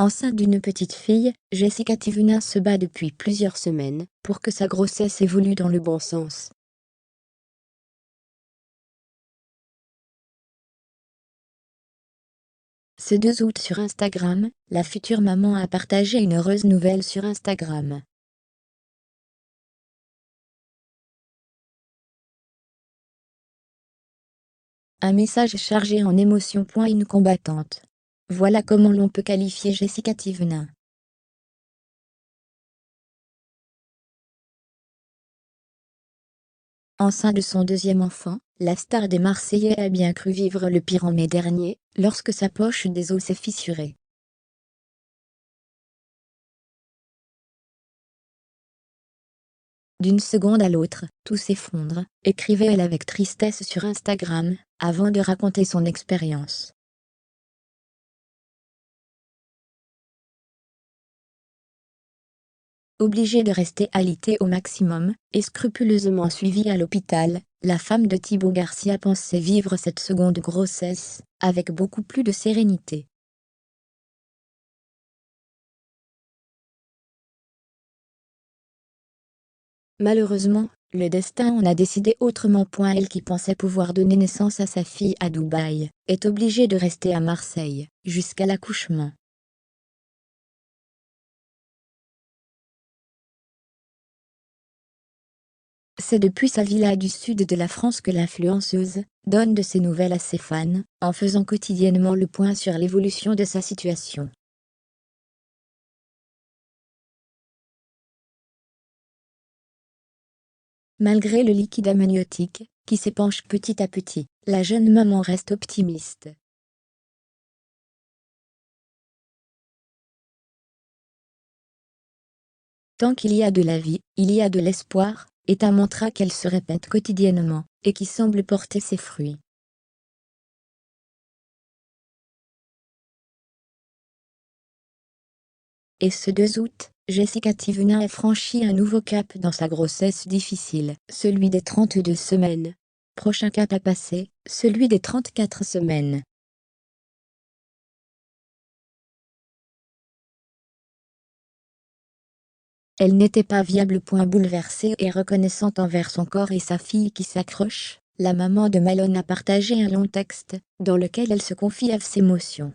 Enceinte d'une petite fille, Jessica Tivuna se bat depuis plusieurs semaines pour que sa grossesse évolue dans le bon sens. Ce 2 août sur Instagram, la future maman a partagé une heureuse nouvelle sur Instagram. Un message chargé en émotions. Une combattante. Voilà comment l'on peut qualifier Jessica Tivuna. Enceinte de son deuxième enfant, la star des Marseillais a bien cru vivre le pire en mai dernier, lorsque sa poche des os s'est fissurée. D'une seconde à l'autre, tout s'effondre, écrivait-elle avec tristesse sur Instagram, avant de raconter son expérience. Obligée de rester alitée au maximum, et scrupuleusement suivie à l'hôpital, la femme de Thibaut Garcia pensait vivre cette seconde grossesse, avec beaucoup plus de sérénité. Malheureusement, le destin en a décidé autrement. Elle qui pensait pouvoir donner naissance à sa fille à Dubaï, est obligée de rester à Marseille, jusqu'à l'accouchement. C'est depuis sa villa du sud de la France que l'influenceuse donne de ses nouvelles à ses fans, en faisant quotidiennement le point sur l'évolution de sa situation. Malgré le liquide amniotique, qui s'épanche petit à petit, la jeune maman reste optimiste. Tant qu'il y a de la vie, il y a de l'espoir, est un mantra qu'elle se répète quotidiennement, et qui semble porter ses fruits. Et ce 2 août, Jessica Tivuna a franchi un nouveau cap dans sa grossesse difficile, celui des 32 semaines. Prochain cap à passer, celui des 34 semaines. Elle n'était pas viable. Bouleversée et reconnaissante envers son corps et sa fille qui s'accroche, la maman de Malone a partagé un long texte, dans lequel elle se confie à ses émotions.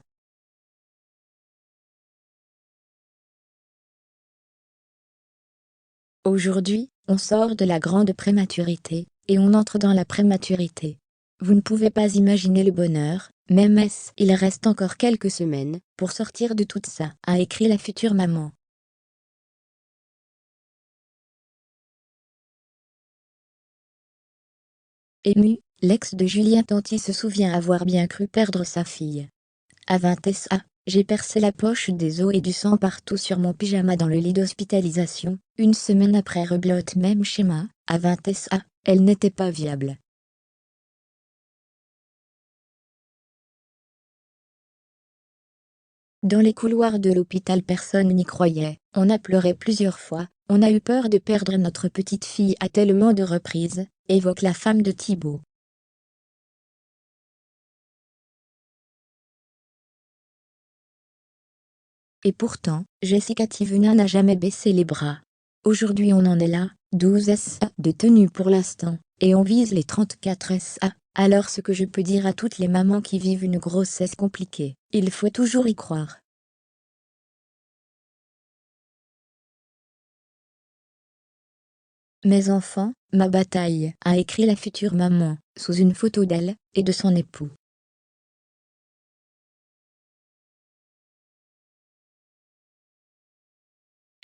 Aujourd'hui, on sort de la grande prématurité, et on entre dans la prématurité. Vous ne pouvez pas imaginer le bonheur, même il reste encore quelques semaines, pour sortir de tout ça, a écrit la future maman. Émue, l'ex de Julien Tanti se souvient avoir bien cru perdre sa fille. À 20 ans, j'ai percé la poche des os et du sang partout sur mon pyjama dans le lit d'hospitalisation. Une semaine après, rebelote, même schéma. À 20 ans, elle n'était pas viable. Dans les couloirs de l'hôpital, personne n'y croyait. On a pleuré plusieurs fois. On a eu peur de perdre notre petite fille à tellement de reprises, évoque la femme de Thibaut. Et pourtant, Jessica Tivuna n'a jamais baissé les bras. Aujourd'hui on en est là, 12 SA de tenue pour l'instant, et on vise les 34 SA. Alors ce que je peux dire à toutes les mamans qui vivent une grossesse compliquée, il faut toujours y croire. Mes enfants, ma bataille, a écrit la future maman, sous une photo d'elle et de son époux.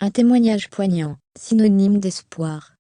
Un témoignage poignant, synonyme d'espoir.